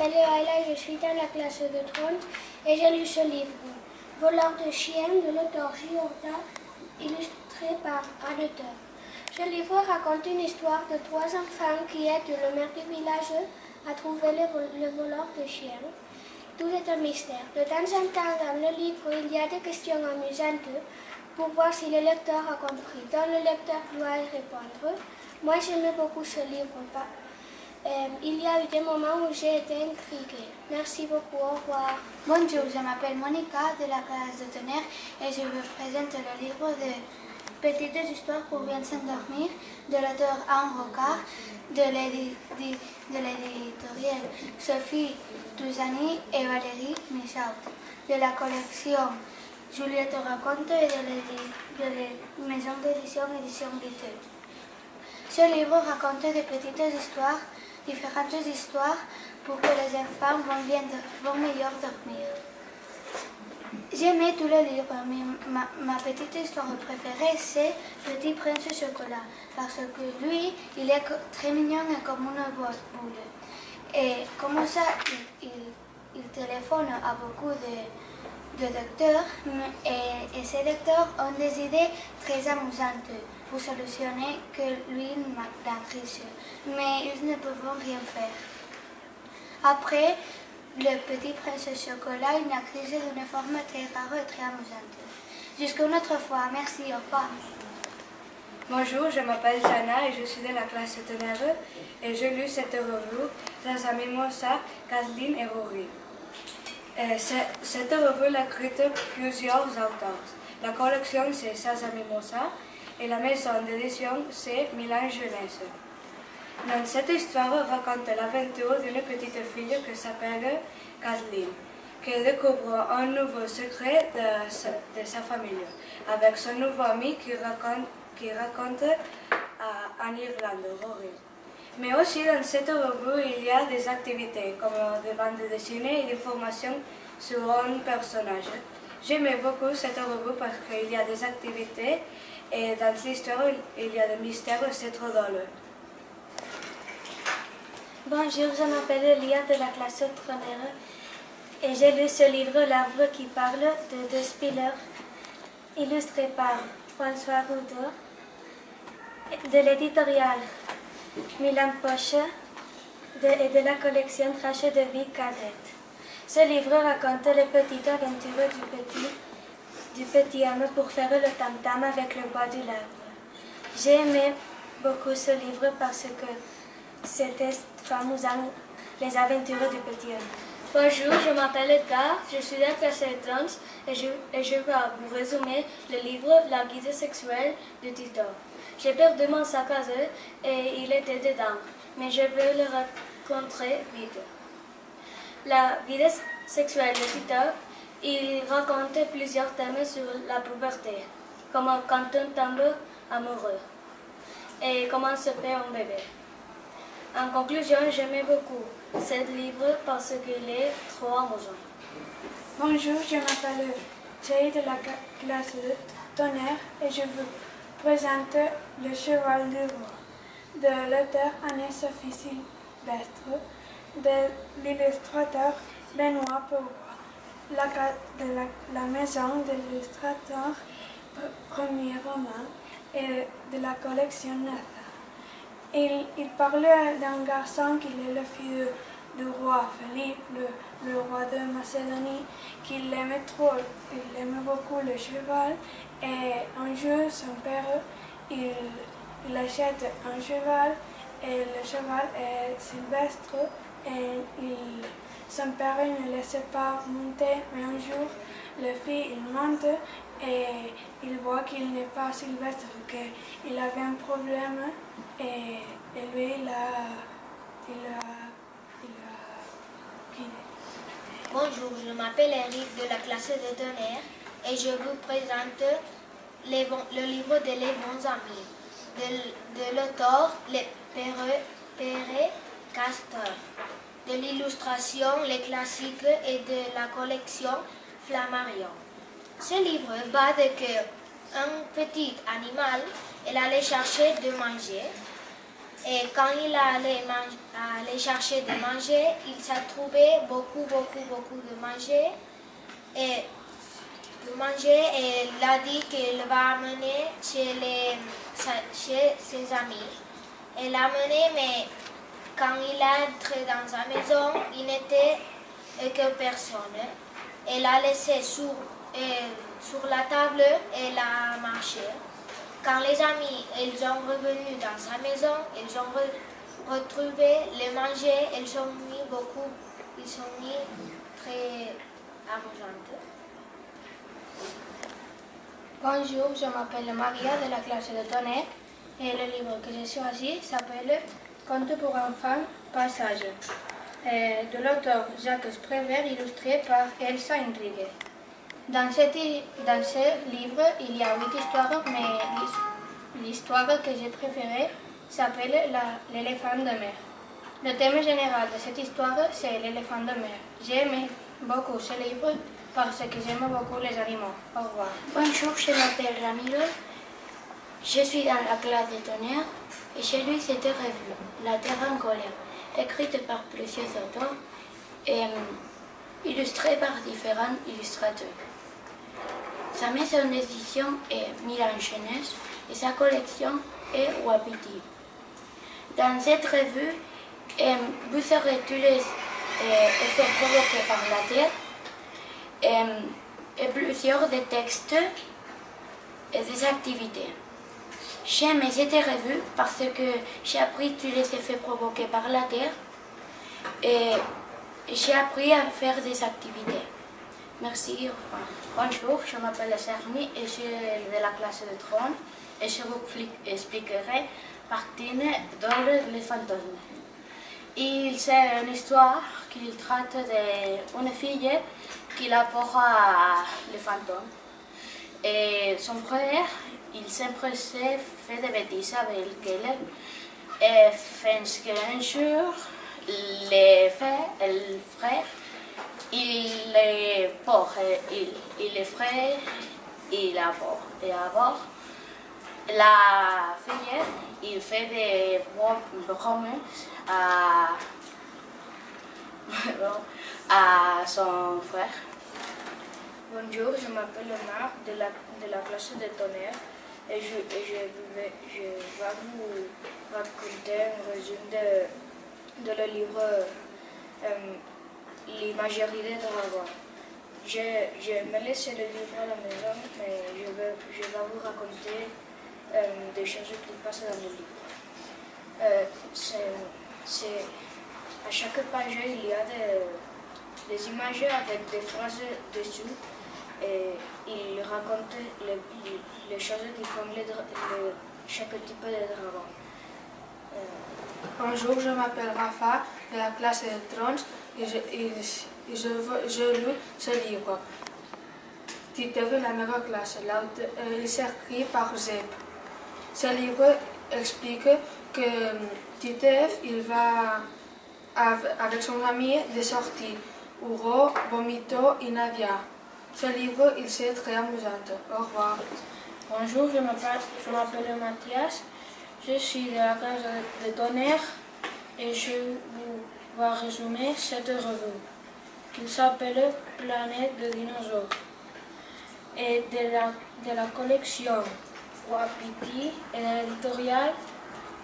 m'appelle Ayla, je suis dans la classe de 30 et j'ai lu ce livre, Voleur de chien de l'auteur Giorda, illustré par Anneteur. Ce livre raconte une histoire de 3 enfants qui aident le maire du village à trouver le voleur de chiens. Tout est un mystère. De temps en temps, dans le livre, il y a des questions amusantes pour voir si le lecteur a compris. Donc le lecteur doit y répondre. Moi, j'aimais beaucoup ce livre. Il y a eu des moments où j'ai été intriguée. Merci beaucoup, au revoir. Bonjour, je m'appelle Monica de la classe de tonnerre et je vous présente le livre de Petites histoires pour bien s'endormir de l'auteur Anne Rocard de l'éditorial Sophie Touzani et Valérie Michaud de la collection Juliette raconte et de la maison d'édition Édition Little. Ce livre raconte des petites histoires, différentes histoires pour que les enfants vont mieux dormir. J'aimais tous les livres, mais ma petite histoire préférée c'est Petit Prince Chocolat, parce que lui, il est très mignon et comme une boule. Et comme ça, il téléphone à beaucoup de docteurs, et ces docteurs ont des idées très amusantes pour solutionner que lui la crise, mais ils ne peuvent rien faire. Après, le Petit Prince Chocolat, il a crise d'une forme très rare et très amusante. Jusqu'à une autre fois, merci, au revoir. Bonjour, je m'appelle Jana et je suis de la classe tonnerre et j'ai lu cette revue dans un Mimosa, Kathleen et Rory. Cette revue l'a écrite plusieurs auteurs. La collection c'est Sasa Mimosa et la maison d'édition c'est Milan Jeunesse. Dans cette histoire, on raconte l'aventure d'une petite fille qui s'appelle Kathleen, qui découvre un nouveau secret de sa famille, avec son nouveau ami qui raconte en Irlande, Rory. Mais aussi dans cette revue, il y a des activités, comme des bandes dessinées et des informations sur un personnage. J'aimais beaucoup cette revue parce qu'il y a des activités et dans l'histoire, il y a des mystères et c'est trop drôle. Bonjour, je m'appelle Elia de la classe tonnerre et j'ai lu ce livre L'arbre qui parle de De Spiller, illustré par François Roudot, de l'éditorial Milan Poche et de la collection Trachet de vie cadette. Ce livre raconte les petites aventures du petit homme pour faire le tam-tam avec le bois de l'arbre. J'ai aimé beaucoup ce livre parce que c'était amusant, les aventures du petit homme. Bonjour, je m'appelle Edgar, je suis de la classe 30 et je vais vous résumer le livre La guide sexuelle de Tito. J'ai perdu mon sac à œufs et il était dedans, mais je vais le rencontrer vite. La vie sexuelle de Tito, il raconte plusieurs thèmes sur la puberté, comme quand on tombe amoureux et comment se fait un bébé. En conclusion, j'aimais beaucoup ce livre parce qu'il est trop amusant. Bonjour, je m'appelle Jay de la classe de tonnerre et je vous présente Le cheval du roi de l'auteur Anne-Sophie Sylvestre, de l'illustrateur Benoît Peroy, la maison de l'illustrateur premier roman et de la collection Nathan. Il parle d'un garçon qui est le fils du roi Philippe, le roi de Macédonie, qu'il aimait trop, il aimait beaucoup le cheval et un jour son père il achète un cheval et le cheval est sylvestre et son père ne laisse pas monter, mais un jour le fils il monte et il voit qu'il n'est pas sylvestre, qu'il avait un problème et lui il a guidé. Bonjour, je m'appelle Eric de la classe de tonnerre et je vous présente le livre de Les bons amis de l'auteur Perret Castor, de l'illustration Les classiques et de la collection Flammarion. Ce livre va de qu'un petit animal elle allait chercher de manger Et quand il allait chercher de manger, il s'est trouvé beaucoup de manger. Et il a dit qu'il va amener chez ses amis. Il l'a amené, mais quand il est entré dans sa maison, il n'était que personne. Il l'a laissé sur la table et il a marché. Quand les amis ils sont revenus dans sa maison, ils ont retrouvé le manger, ils sont mis très amusants. Bonjour, je m'appelle Maria de la classe de tonnerre et le livre que j'ai choisi s'appelle Contes pour enfants, passage, de l'auteur Jacques Prévert, illustré par Elsa Intrigue. Dans ce livre, il y a 8 histoires, mais l'histoire que j'ai préférée s'appelle l'éléphant de mer. Le thème général de cette histoire, c'est l'éléphant de mer. J'ai aimé beaucoup ce livre parce que j'aime beaucoup les animaux. Au revoir. Bonjour, je m'appelle Ramiro. Je suis dans la classe de tonnerre et j'ai lu cette revue, La Terre en colère, écrite par plusieurs auteurs et illustrée par différents illustrateurs. Sa maison d'édition est Milan Jeunesse et sa collection est Wapiti. Dans cette revue, vous aurez tous les effets provoqués par la Terre et plusieurs des textes et des activités. J'aime cette revue parce que j'ai appris tous les effets provoqués par la Terre et j'ai appris à faire des activités. Merci, au revoir. Bonjour, je m'appelle Sermi et je suis de la classe de Tron et je vous expliquerai Martine dans les fantômes. C'est une histoire qui traite d'une fille qui apporte les fantômes. Et son frère, il s'empressait, fait des bêtises avec elle. Et fait qu'un jour, le frère, il est fort, il est frais, il a fort. Et alors, la fille, il fait des promesses à son frère. Bonjour, je m'appelle Omar de la classe de tonnerre et je vais vous raconter un résumé de le livre L'imagerie des dragons. Je me laisse le livre à la maison, mais je vais vous raconter des choses qui passent dans le livre. À chaque page, il y a des images avec des phrases dessus et il raconte les choses qui font chaque type de dragon. Bonjour, je m'appelle Rafa de la classe de Trons et je lis ce livre. Titeuf, la meilleure classe. Il s'écrit par Zeb. Ce livre explique que Titeuf il va avec son ami de sortie, Uro, Vomito et Nadia. Ce livre il est très amusant. Au revoir. Bonjour, je m'appelle Mathias. Je suis de la classe de tonnerre et je vais résumer cette revue qui s'appelle Planète de dinosaures et de la collection Wapiti et de l'éditorial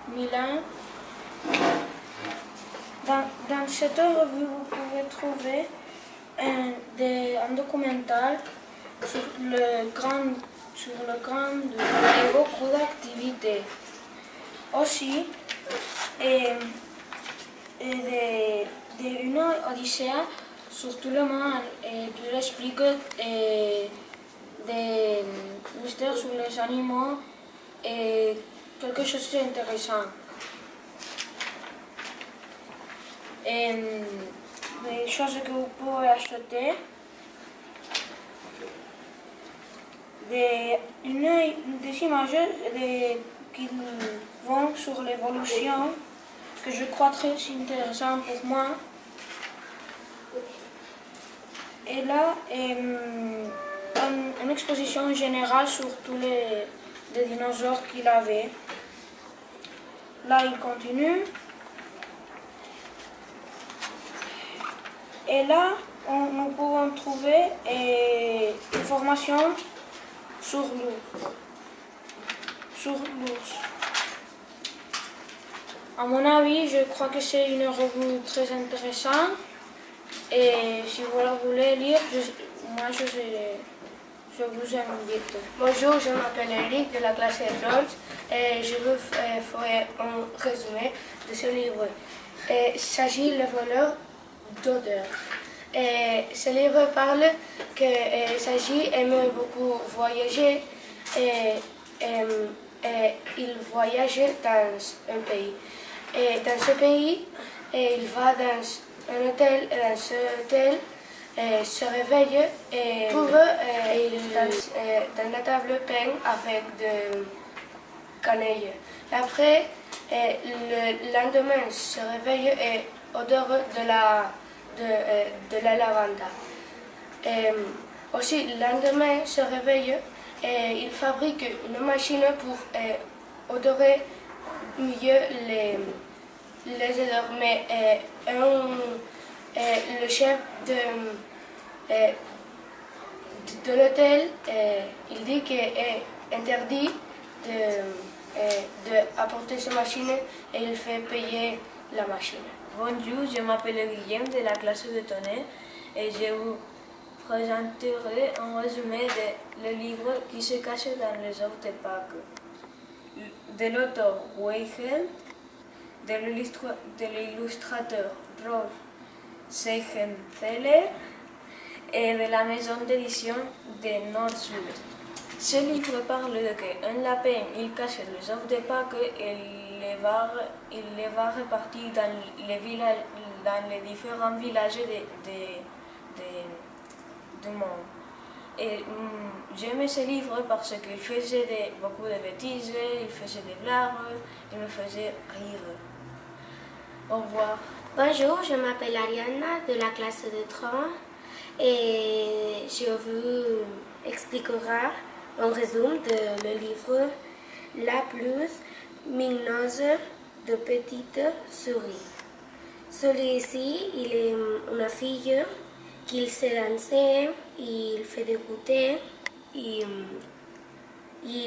Milan. Dans cette revue, vous pouvez trouver un documentaire sur le grand et beaucoup d'activités. Aussi, une odyssée sur tout le monde et qui explique des mystères sur les animaux et quelque chose d'intéressant. Des choses que vous pouvez acheter, des images qui vont sur l'évolution, que je crois très intéressant pour moi. Et là, une exposition générale sur tous les dinosaures qu'il avait. là, il continue. Et là, nous pouvons trouver une formation sur l'ours. À mon avis, je crois que c'est une revue très intéressante. Et si vous la voulez lire, moi je vous invite. Bonjour, je m'appelle Eric de la classe de Jones et je vous ferai un résumé de ce livre. Il s'agit de Le voleur d'odeur. Ce livre parle qu'il s'agit aimer beaucoup voyager et il voyage dans un pays. Et dans ce pays, il va dans un hôtel et dans ce hôtel, se réveille et trouve dans la table peint avec de cannelle. Et après, le lendemain, se réveille et odeur de la lavande. Aussi, le lendemain, se réveille et il fabrique une machine pour odorer mieux les odeurs. Mais le chef de l'hôtel, il dit qu'il est interdit d'apporter cette machine et il fait payer la machine. Bonjour, je m'appelle Guillaume de la classe de Tonnerre et je vous présenterai un résumé de le livre qui se cache dans les œuvres de Pâques, de l'auteur Weigel, de l'illustrateur Rolf Seigenthaler et de la maison d'édition de Nord-Sud. Ce livre parle de qu'un lapin il cache les œufs de Pâques et il les va répartir dans les différents villages du monde. Et j'aimais ce livre parce qu'il faisait beaucoup de bêtises, il faisait des blagues, il me faisait rire. Au revoir. Bonjour, je m'appelle Ariana de la classe de 30 et je vous expliquerai un résumé de le livre La plus mignouse de petites souris. Celui-ci, il est une fille qui sait danser, il fait des goûters, il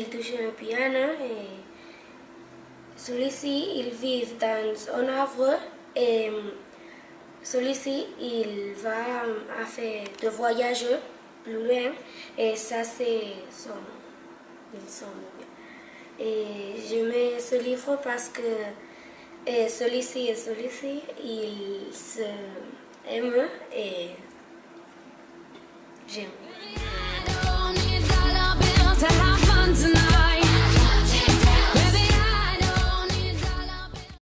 touche le piano et celui-ci, il vit dans un arbre et celui-ci, il va faire des voyages plus loin et ça, c'est ils sont bien. Et j'aime ce livre parce que celui-ci et celui-ci, ils s'aiment et j'aime.